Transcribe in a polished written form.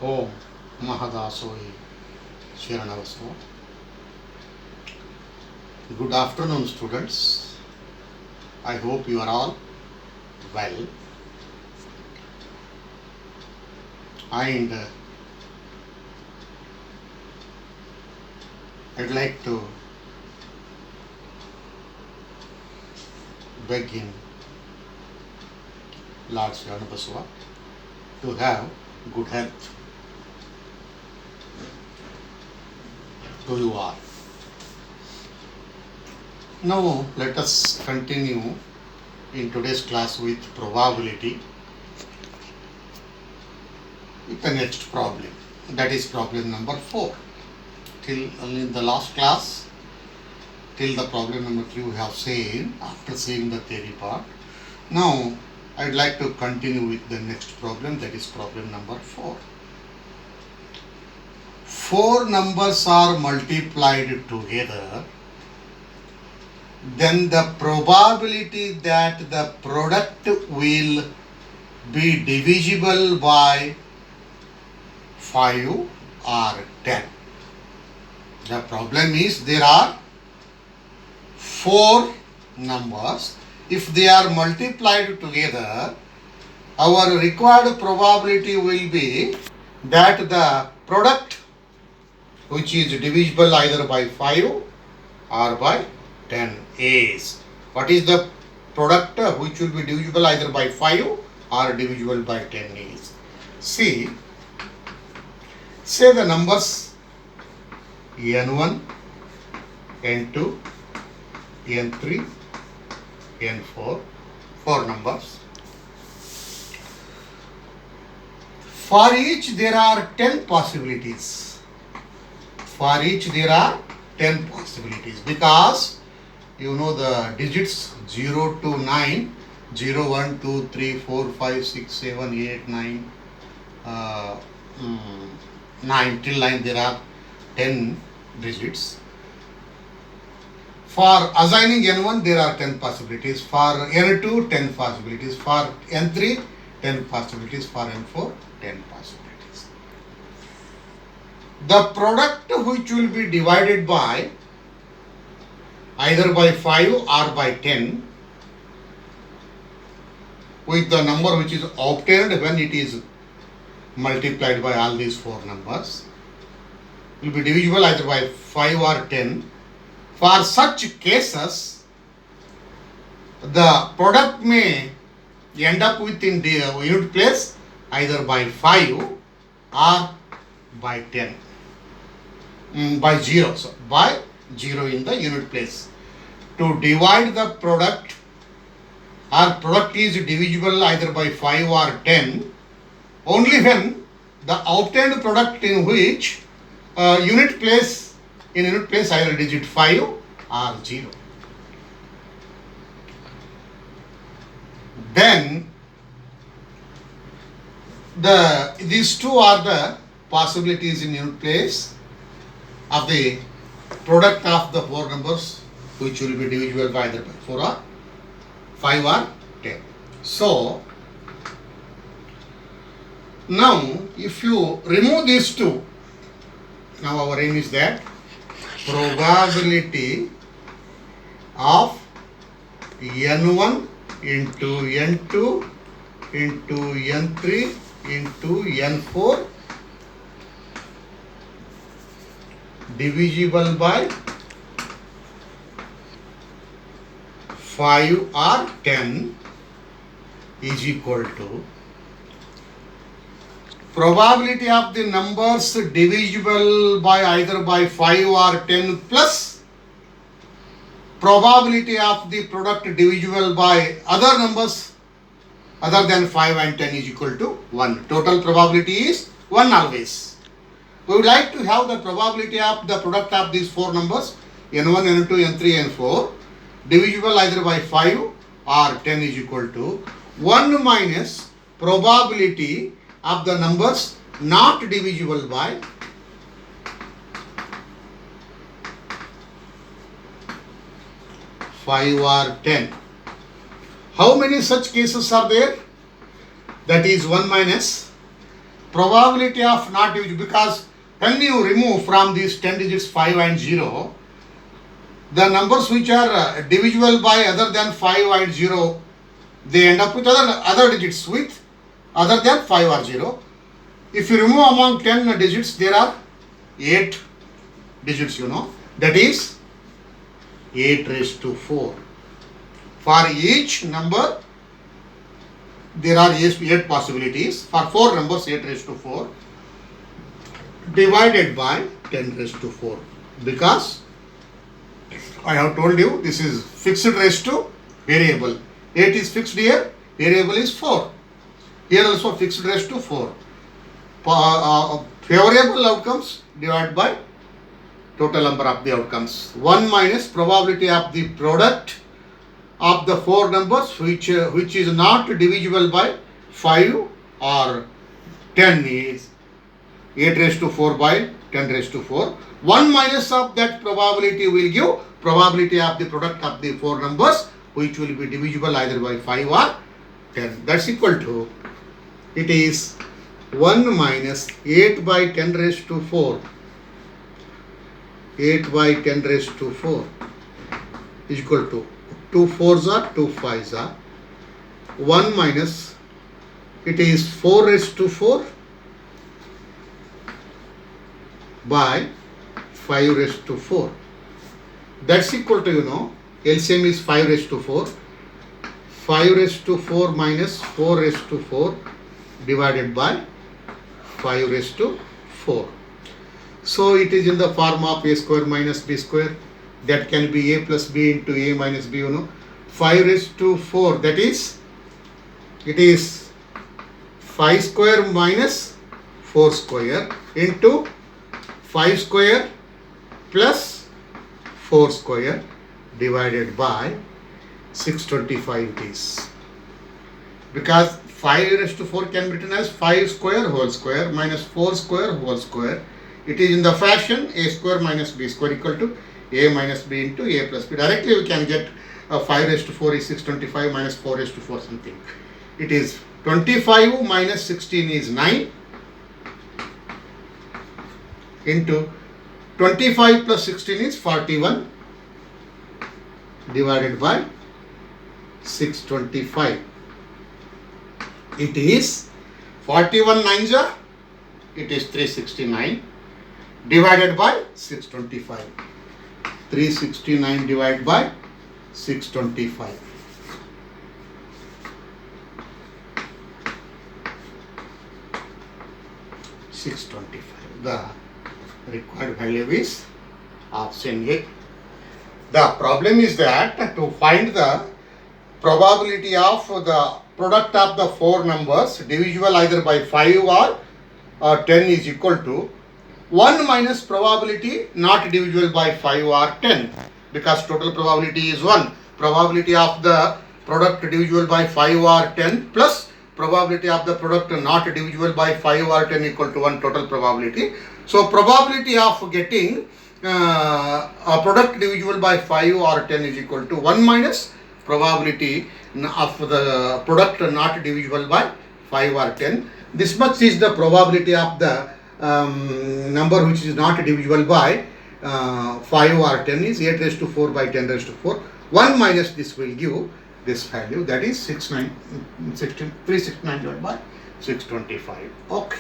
Om Mahadasohi Sharanavaso. Good afternoon, students. I hope you are all well. And I'd like to beg in Lord Sharanavaswa to have good health to you all. Now, let us continue in today's class with probability with the next problem. That is problem number 4. Till in the last class, till the problem number 3 we have seen after seeing the theory part. Now, I'd like to continue with the next problem, that is problem number 4. 4 numbers are multiplied together, then the probability that the product will be divisible by 5 or 10. The problem is there are 4 numbers. If they are multiplied together, our required probability will be that the product which is divisible either by 5 or by 10 is. What is the product which will be divisible either by 5 or divisible by 10 is? See, say the numbers n1, n2, n3, n4, 4 numbers. For each there are 10 possibilities. For each there are 10 possibilities because you know the digits 0 to 9, 0, 1, 2, 3, 4, 5, 6, 7, 8, 9, 9 till 9 there are 10 digits. For assigning n1 there are 10 possibilities, for n2 10 possibilities, for n3 10 possibilities, for n4 10 possibilities. The product which will be divided by either by 5 or by 10 with the number which is obtained when it is multiplied by all these 4 numbers will be divisible either by 5 or 10. For such cases, the product may end up within the unit place either by 5 or by 10. By 0, so by 0 in the unit place. To divide the product, or product is divisible either by 5 or 10 only when the obtained product in which unit place either digit 5 or 0. Then these two are the possibilities in unit place of the product of the 4 numbers which will be divisible by either 4 or 5 or 10. So now if you remove these two, now our aim is that probability of n1 into n2 into n3 into n4 divisible by 5 or 10 is equal to probability of the numbers divisible by either by 5 or 10 plus probability of the product divisible by other numbers other than 5 and 10 is equal to 1. Total probability is 1 always. We would like to have the probability of the product of these 4 numbers n1, n2, n3, n4 divisible either by 5 or 10 is equal to 1 minus probability of the numbers not divisible by 5 or 10. How many such cases are there? That is 1 minus probability of not divisible, because when you remove from these 10 digits 5 and 0, the numbers which are divisible by other than 5 and 0, they end up with other digits with other than 5 or 0. If you remove among 10 digits, there are 8 digits, that is 8 raised to 4. For each number, there are 8 possibilities. For 4 numbers, 8 raised to 4 divided by 10 raised to 4. Because I have told you this is fixed raised to variable. 8 is fixed here, variable is 4. Here also fixed raised to 4. Favorable outcomes divided by total number of the outcomes. 1 minus probability of the product of the 4 numbers which is not divisible by 5 or 10 is 8 raised to 4 by 10 raised to 4. 1 minus of that probability will give probability of the product of the 4 numbers which will be divisible either by 5 or 10. That's equal to, it is 1 minus 8 by 10 raised to 4. 8 by 10 raised to 4 is equal to 2 4s are 2 5s are 1 minus, it is 4 raised to 4 by 5 raised to 4. That's equal to, LCM is 5 raised to 4. 5 raised to 4 minus 4 raised to 4 divided by 5 raised to 4. So it is in the form of a square minus b square. That can be a plus b into a minus b, 5 raised to 4, that is, it is 5 square minus 4 square into 5 square plus 4 square divided by 625 it is. Because 5 raised to 4 can be written as 5 square whole square minus 4 square whole square. It is in the fashion a square minus b square equal to a minus b into a plus b. Directly we can get 5 raised to 4 is 625 minus 4 raised to 4 something. It is 25 minus 16 is 9 into 25 plus 16 is 41 divided by 625. It is 41 9s are, it is 369 divided by 625. 369 divided by 625. The required value is option A. The problem is that to find the probability of the product of the 4 numbers divisible either by 5 or 10 is equal to 1 minus probability not divisible by 5 or 10, because total probability is 1. Probability of the product divisible by 5 or 10 plus probability of the product not divisible by 5 or 10 equal to 1 total probability. So probability of getting a product divisible by 5 or 10 is equal to 1 minus probability of the product not divisible by 5 or 10. This much is the probability of the number which is not divisible by 5 or 10 is 8 raised to 4 by 10 raised to 4. 1 minus this will give this value, that is 369 divided by 625. Okay.